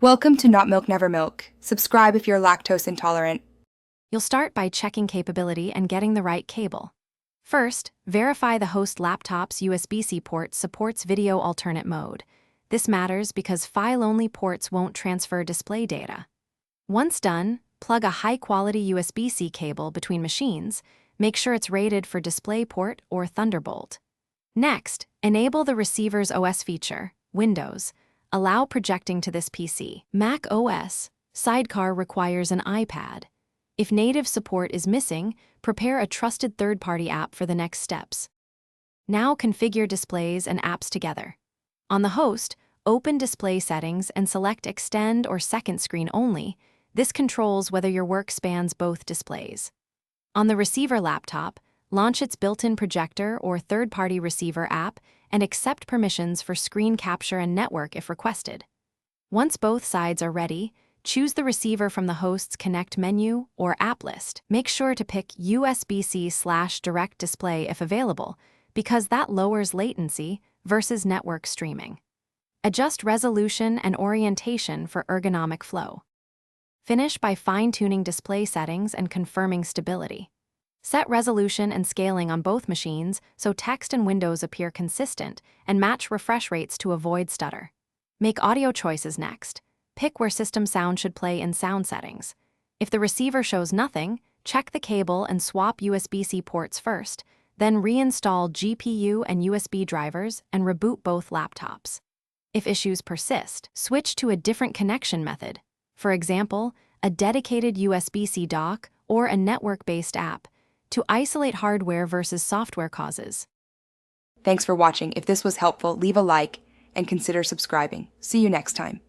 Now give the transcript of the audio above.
Welcome to Not Milk Never Milk. Subscribe if you're lactose intolerant. You'll start by checking capability and getting the right cable. First, verify the host laptop's USB-C port supports video alternate mode. This matters because file-only ports won't transfer display data. Once done, plug a high-quality USB-C cable between machines. Make sure it's rated for DisplayPort or Thunderbolt. Next, enable the receiver's OS feature, Windows. Allow projecting to this PC. Mac OS, Sidecar requires an iPad. If native support is missing, prepare a trusted third-party app for the next steps. Now configure displays and apps together. On the host, open display settings and select Extend or Second Screen only. This controls whether your work spans both displays. On the receiver laptop, launch its built-in projector or third-party receiver app and accept permissions for screen capture and network if requested. Once both sides are ready, choose the receiver from the host's Connect menu or app list. Make sure to pick USB-C/direct display if available, because that lowers latency versus network streaming. Adjust resolution and orientation for ergonomic flow. Finish by fine-tuning display settings and confirming stability. Set resolution and scaling on both machines so text and windows appear consistent and match refresh rates to avoid stutter. Make audio choices next. Pick where system sound should play in sound settings. If the receiver shows nothing, check the cable and swap USB-C ports first, then reinstall GPU and USB drivers and reboot both laptops. If issues persist, switch to a different connection method. For example, a dedicated USB-C dock or a network-based app, to isolate hardware versus software causes. Thanks for watching. If this was helpful, leave a like and consider subscribing. See you next time.